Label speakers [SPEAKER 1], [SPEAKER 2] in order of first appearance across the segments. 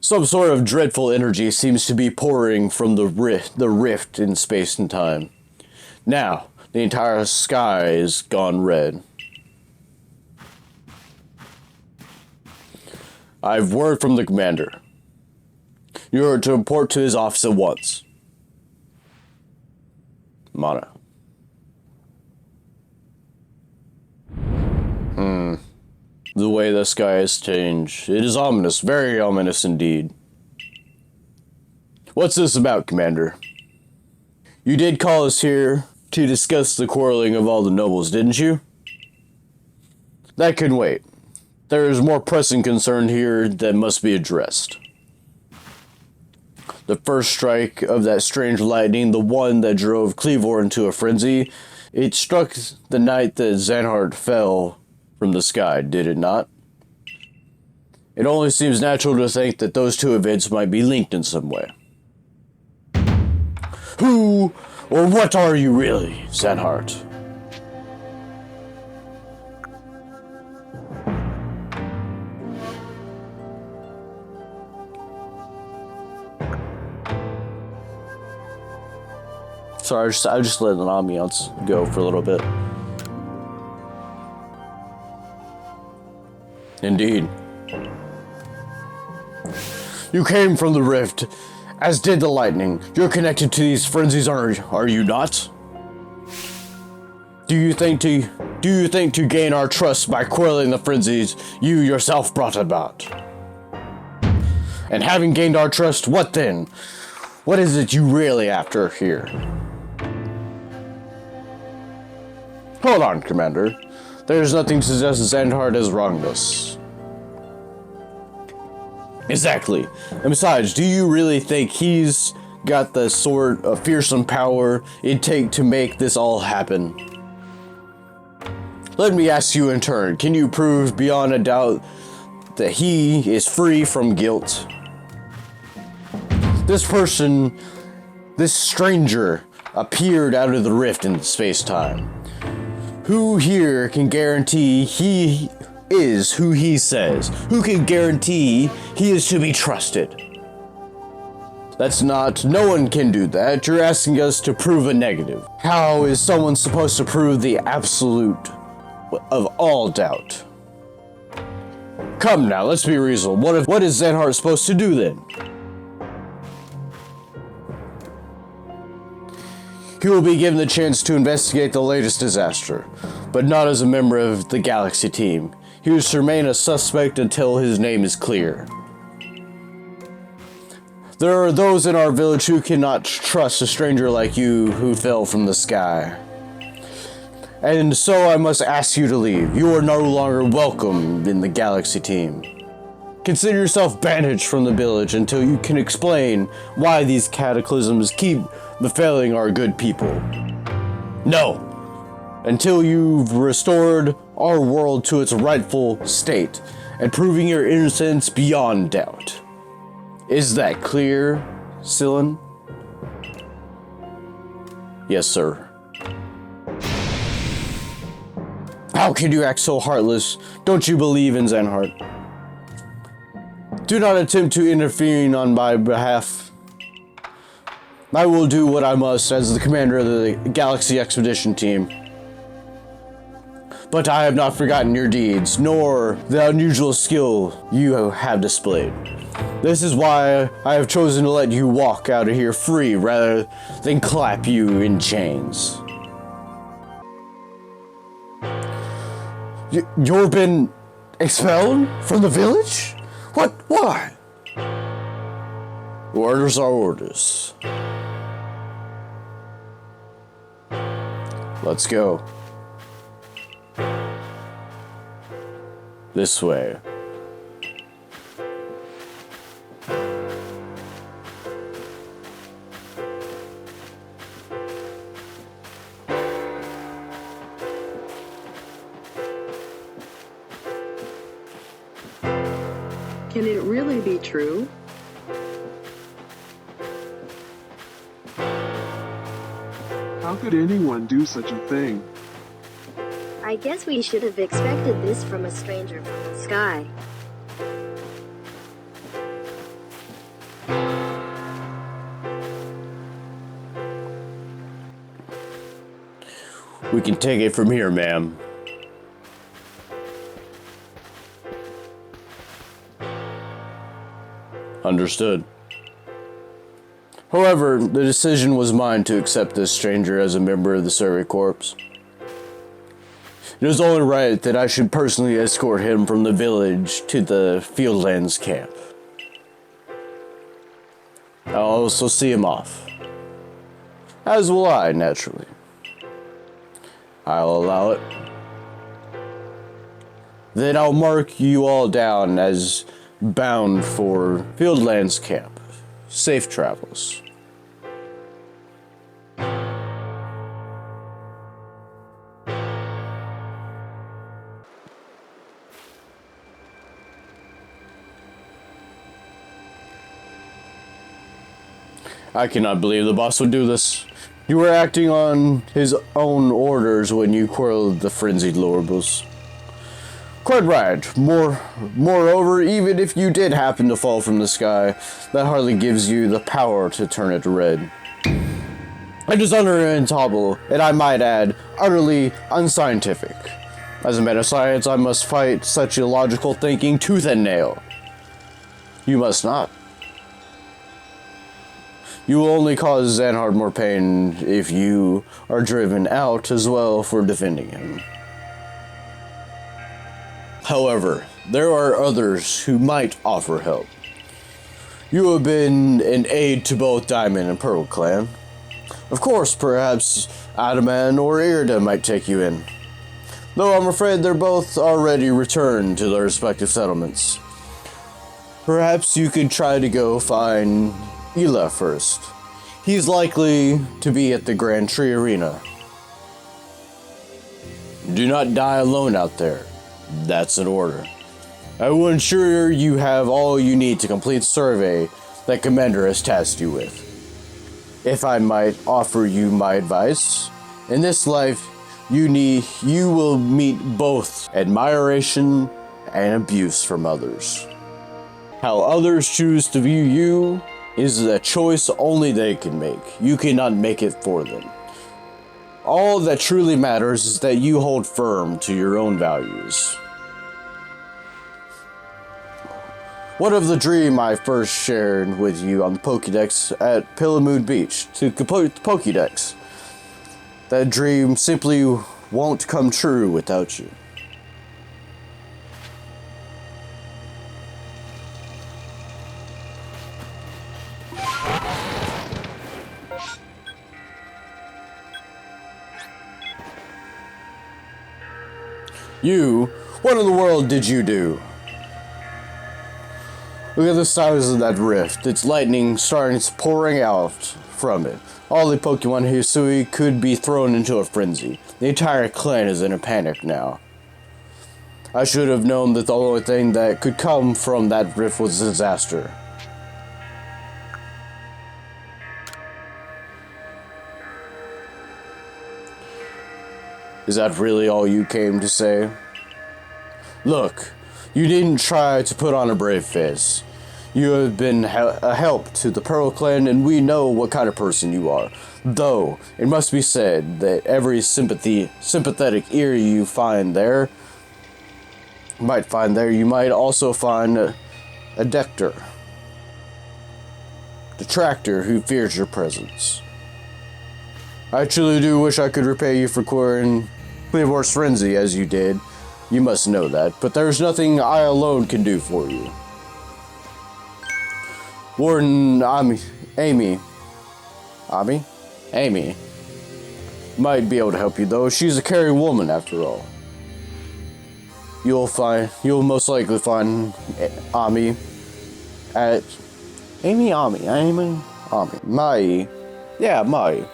[SPEAKER 1] Some sort of dreadful energy seems to be pouring from the rift in space and time. Now, the entire sky is gone red. I've word from the commander. You are to report to his office at once. Mana. The way the sky has changed. It is ominous, very ominous indeed. What's this about, Commander? You did call us here to discuss the quarreling of all the nobles, didn't you? That can wait. There is more pressing concern here that must be addressed. The first strike of that strange lightning, the one that drove Cleavor into a frenzy, it struck the night that Zanhart fell from the sky, did it not? It only seems natural to think that those two events might be linked in some way. Who or what are you really, Zanhart? Sorry, I just let the ambiance go for a little bit. Indeed. You came from the rift, as did the lightning. You're connected to these frenzies, are you not? Do you think to gain our trust by quelling the frenzies you yourself brought about? And having gained our trust, what then? What is it you really after here? Hold on, Commander. There's nothing to suggest Zanhart has wronged us. Exactly. And besides, do you really think he's got the sort of fearsome power it'd take to make this all happen? Let me ask you in turn, can you prove beyond a doubt that he is free from guilt? This person, this stranger, appeared out of the rift in space-time. Who here can guarantee he is who he says? Who can guarantee he is to be trusted? No one can do that. You're asking us to prove a negative. How is someone supposed to prove the absolute of all doubt? Come now, let's be reasonable. What is Zanhart supposed to do then? He will be given the chance to investigate the latest disaster, but not as a member of the Galaxy team. He is to remain a suspect until his name is clear. There are those in our village who cannot trust a stranger like you who fell from the sky. And so I must ask you to leave. You are no longer welcome in the Galaxy team. Consider yourself banished from the village until you can explain why these cataclysms keep befalling our good people. No! Until you've restored our world to its rightful state and proving your innocence beyond doubt. Is that clear, Sillin? Yes, sir. How can you act so heartless? Don't you believe in Zanhart? Do not attempt to intervene on my behalf. I will do what I must as the commander of the Galaxy Expedition Team. But I have not forgotten your deeds, nor the unusual skill you have displayed. This is why I have chosen to let you walk out of here free rather than clap you in chains. You've been expelled from the village? What? Why? Orders are orders. Let's go. This way.
[SPEAKER 2] Can it really be true?
[SPEAKER 3] How could anyone do such a thing?
[SPEAKER 4] I guess we should have expected this from a stranger from the sky.
[SPEAKER 1] We can take it from here, ma'am. Understood. However, the decision was mine to accept this stranger as a member of the Survey Corps. It is only right that I should personally escort him from the village to the Fieldlands camp. I'll also see him off. As will I, naturally. I'll allow it. Then I'll mark you all down as bound for Fieldlands camp. Safe travels. I cannot believe the boss would do this. You were acting on his own orders when you quelled the frenzied Lorbles. Quite right. Moreover, even if you did happen to fall from the sky, that hardly gives you the power to turn it red. It is unintelligible, and I might add, utterly unscientific. As a man of science, I must fight such illogical thinking tooth and nail. You must not. You will only cause Xanhard more pain if you are driven out as well for defending him. However, there are others who might offer help. You have been an aid to both Diamond and Pearl clan. Of course, perhaps Adaman or Irida might take you in. Though I'm afraid they're both already returned to their respective settlements. Perhaps you could try to go find Ela first. He's likely to be at the Grand Tree Arena. Do not die alone out there. That's an order. I will ensure you have all you need to complete the survey that Commander has tasked you with. If I might offer you my advice, in this life you will meet both admiration and abuse from others. How others choose to view you is a choice only they can make. You cannot make it for them. All that truly matters is that you hold firm to your own values. What of the dream I first shared with you on the Pokédex at Pillamood Beach to complete the Pokédex? That dream simply won't come true without you. You, what in the world did you do? Look at the size of that rift. It's lightning starting pouring out from it. All the Pokemon Hisui could be thrown into a frenzy. The entire clan is in a panic now. I should have known that the only thing that could come from that rift was disaster. Is that really all you came to say? Look, you didn't try to put on a brave face. You have been a help to the Pearl Clan, and we know what kind of person you are. Though, it must be said that every sympathetic ear you might also find a detractor who fears your presence. I truly do wish I could repay you for queering Cleavor's frenzy as you did. You must know that, but there's nothing I alone can do for you. Warden Amy might be able to help you though. She's a caring woman after all. You'll most likely find Mai. Yeah, Mai.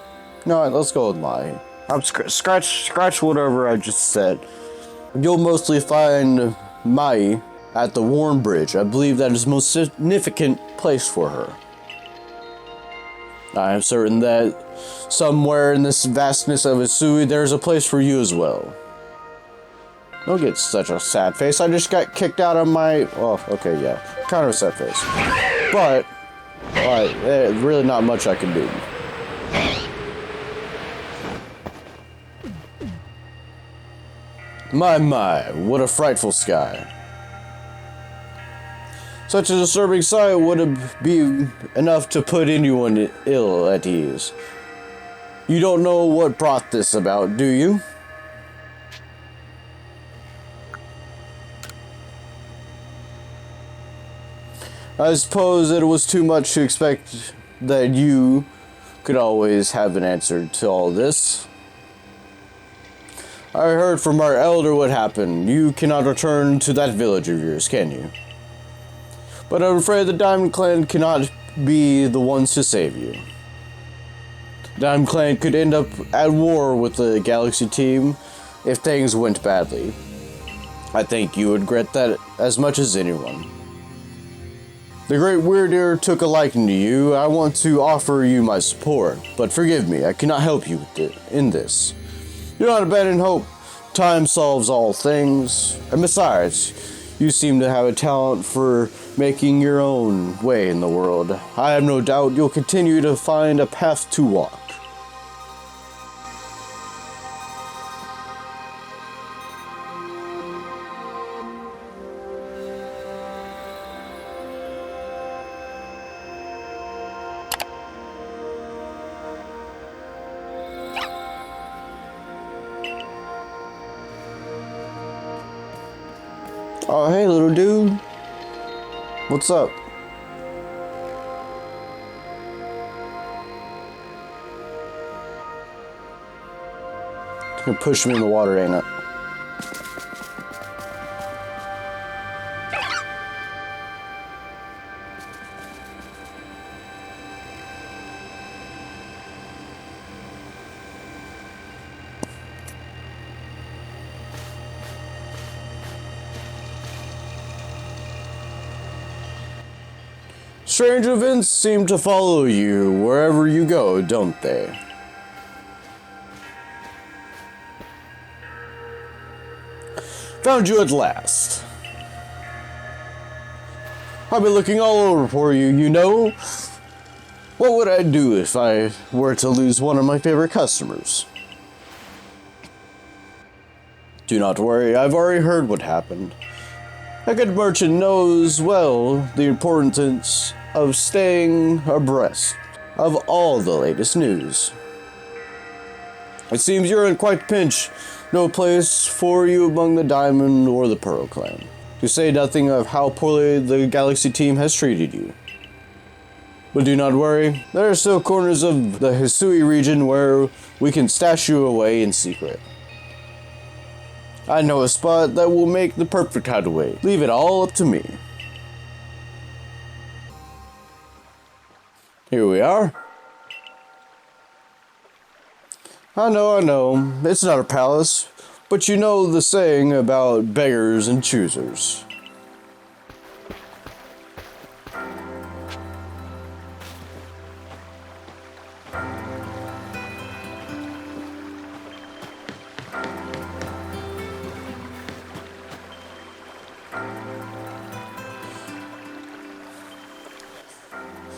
[SPEAKER 1] No, let's go with Mai. I'm scratch whatever I just said. You'll mostly find Mai at the Warm Bridge. I believe that is the most significant place for her. I am certain that somewhere in this vastness of Hisui, there's a place for you as well. Don't get such a sad face. I just got kicked out of my... Oh, okay, yeah. Kind of a sad face. But, there's really not much I can do. My, what a frightful sky. Such a disturbing sight would be enough to put anyone ill at ease. You don't know what brought this about, do you? I suppose it was too much to expect that you could always have an answer to all this. I heard from our elder what happened. You cannot return to that village of yours, can you? But I'm afraid the Diamond Clan cannot be the ones to save you. The Diamond Clan could end up at war with the Galaxy team if things went badly. I think you would regret that as much as anyone. The Great Weird took a liking to you. I want to offer you my support, but forgive me, I cannot help you in this. Do not abandon hope. Time solves all things. And besides, you seem to have a talent for making your own way in the world. I have no doubt you'll continue to find a path to walk. Oh, hey, little dude. What's up? It's gonna push me in the water, ain't it? Strange events seem to follow you wherever you go, don't they? Found you at last. I've been looking all over for you, you know. What would I do if I were to lose one of my favorite customers? Do not worry, I've already heard what happened. A good merchant knows well the importance of staying abreast of all the latest news. It seems you're in quite a pinch. No place for you among the Diamond or the Pearl clan. To say nothing of how poorly the Galaxy team has treated you. But do not worry, there are still corners of the Hisui region where we can stash you away in secret. I know a spot that will make the perfect hideaway. Leave it all up to me. Here we are. I know, it's not a palace, but you know the saying about beggars and choosers.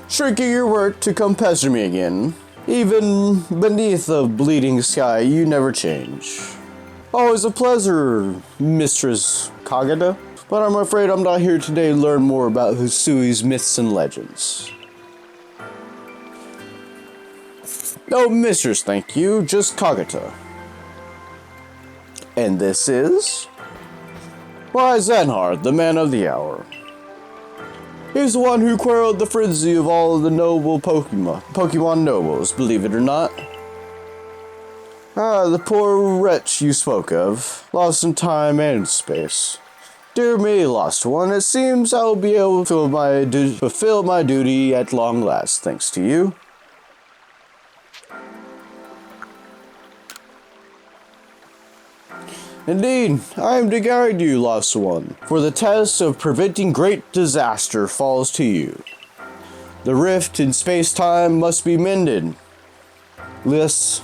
[SPEAKER 1] Shrinking your work to come pester me again. Even beneath the bleeding sky, you never change. Always a pleasure, Mistress Kagada. But I'm afraid I'm not here today to learn more about Hisui's myths and legends. No, Mistress, thank you. Just Kagata. And this is? Why, Zanhar, the man of the hour. He's the one who quelled the frenzy of all of the noble Pokemon nobles, believe it or not. Ah, the poor wretch you spoke of, lost in time and space. Dear me, lost one, it seems I'll be able to fulfill my duty at long last, thanks to you. Indeed, I am to guide you, lost one, for the task of preventing great disaster falls to you. The rift in space-time must be mended, lest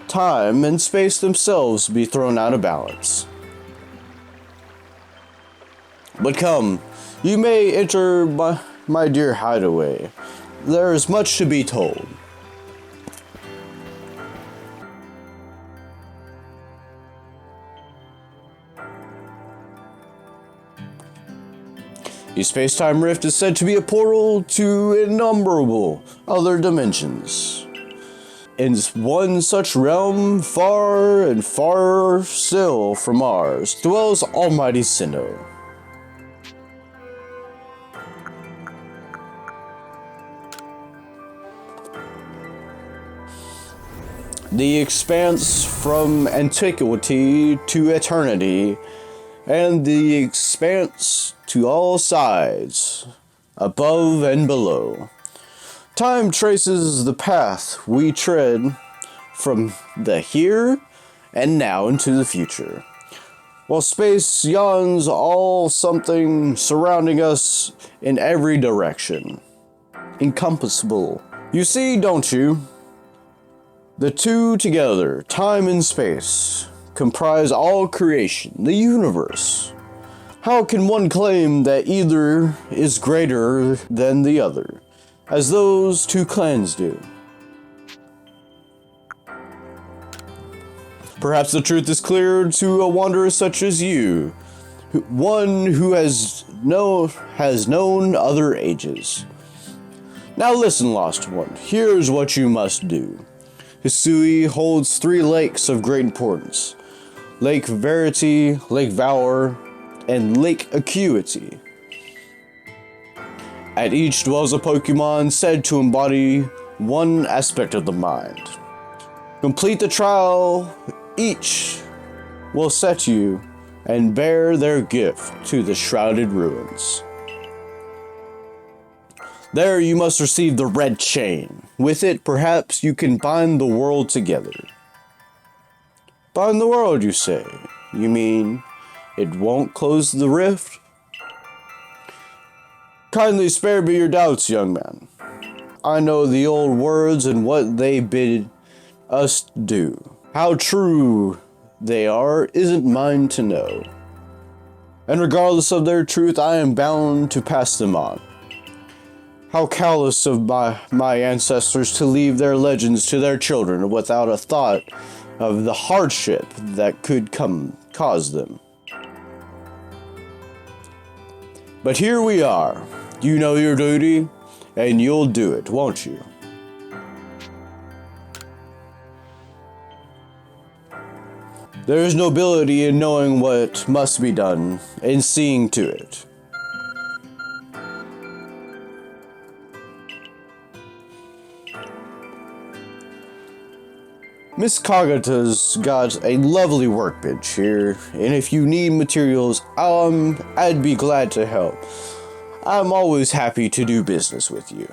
[SPEAKER 1] time and space themselves be thrown out of balance. But come, you may enter my dear hideaway. There is much to be told. The space-time rift is said to be a portal to innumerable other dimensions. In one such realm, far and far still from ours, dwells Almighty Sinnoh. The expanse from antiquity to eternity, and the expanse to all sides, above and below. Time traces the path we tread from the here and now into the future, while space yawns all something surrounding us in every direction. Encompassable. You see, don't you? The two together, time and space, comprise all creation, the universe. How can one claim that either is greater than the other, as those two clans do? Perhaps the truth is clear to a wanderer such as you, one who has known other ages. Now listen, lost one, here's what you must do. Hisui holds 3 lakes of great importance: Lake Verity, Lake Valor, and Lake Acuity. At each dwells a Pokemon said to embody one aspect of the mind. Complete the trial, each will set you and bear their gift to the shrouded ruins. There you must receive the red chain. With it, perhaps you can bind the world together. Bind the world, you say? You mean it won't close the rift? Kindly spare me your doubts, young man. I know the old words and what they bid us do. How true they are isn't mine to know. And regardless of their truth, I am bound to pass them on. How callous of my ancestors to leave their legends to their children without a thought of the hardship that could cause them. But here we are. You know your duty, and you'll do it, won't you? There is nobility in knowing what must be done and seeing to it. Miss Kagata's got a lovely workbench here, and if you need materials, I'd be glad to help. I'm always happy to do business with you.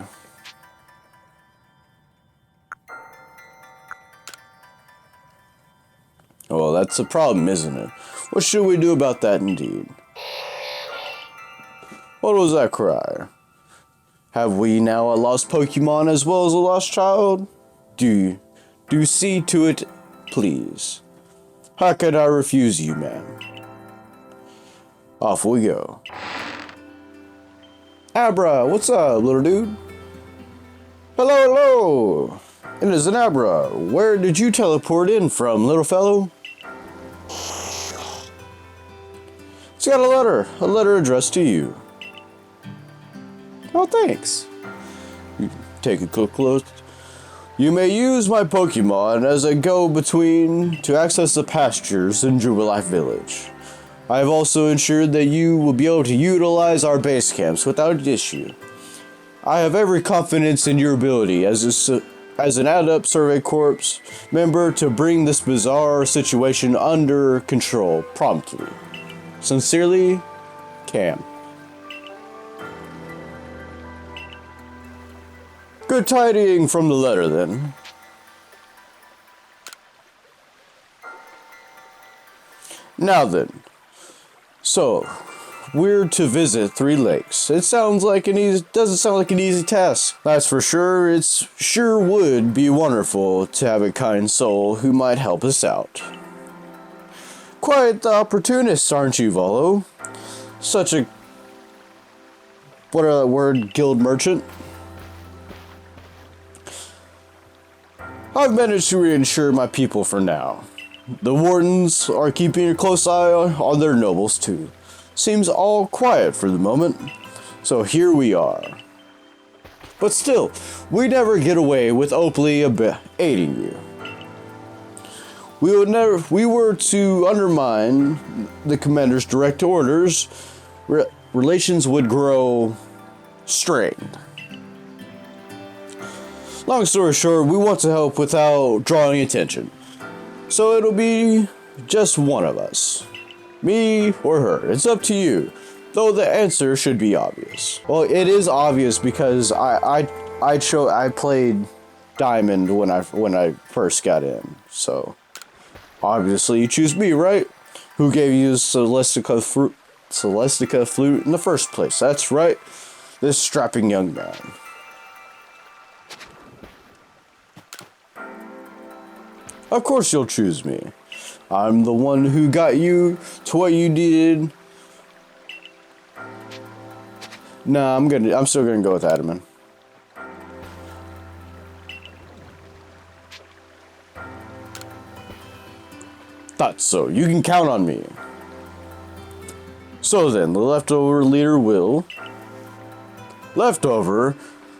[SPEAKER 1] Well, that's a problem, isn't it? What should we do about that indeed? What was that cry? Have we now a lost Pokemon as well as a lost child? Do see to it, please. How could I refuse you, man? Off we go. Abra, what's up, little dude? Hello, hello. It is an Abra. Where did you teleport in from, little fellow? It's got a letter addressed to you. Oh, thanks. You take a quick look. You may use my Pokemon as a go-between to access the pastures in Jubilife Village. I have also ensured that you will be able to utilize our base camps without issue. I have every confidence in your ability as an Adept Survey Corps member to bring this bizarre situation under control promptly. Sincerely, Cam. Good tidying from the letter, then. Now then, so we're to visit 3 lakes. It doesn't sound like an easy task. That's for sure. It sure would be wonderful to have a kind soul who might help us out. Quite the opportunist, aren't you, Volo? Such a guild merchant. I've managed to reassure my people for now. The wardens are keeping a close eye on their nobles too. Seems all quiet for the moment. So here we are. But still, we never get away with openly aiding you. We were to undermine the commander's direct orders, relations would grow strained. Long story short, we want to help without drawing attention. So it'll be just one of us. Me or her. It's up to you. Though the answer should be obvious. Well, it is obvious because I played Diamond when I first got in. So obviously you choose me, right? Who gave you Celestica flute in the first place? That's right. This strapping young man. Of course you'll choose me. I'm the one who got you to what you needed. Nah, I'm still gonna go with Adaman. Thought so. You can count on me. So then, the leftover leader will... Leftover?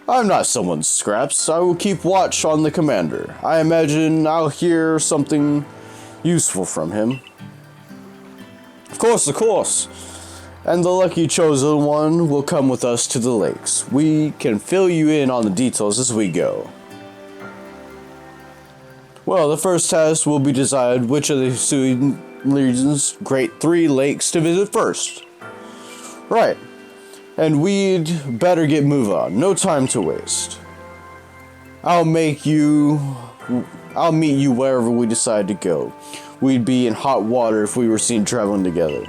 [SPEAKER 1] I'm not someone's scraps. I will keep watch on the commander. I imagine I'll hear something useful from him. Of course. And the lucky chosen one will come with us to the lakes. We can fill you in on the details as we go. Well, the first task will be decide which of the Sudan region's great 3 lakes to visit first. Right. And we'd better get move on. No time to waste. I'll meet you wherever we decide to go. We'd be in hot water if we were seen traveling together.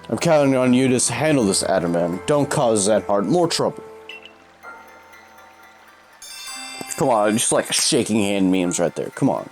[SPEAKER 1] I'm counting on you to handle this, Adaman. Don't cause that heart more trouble. Come on, just like shaking hand memes right there. Come on.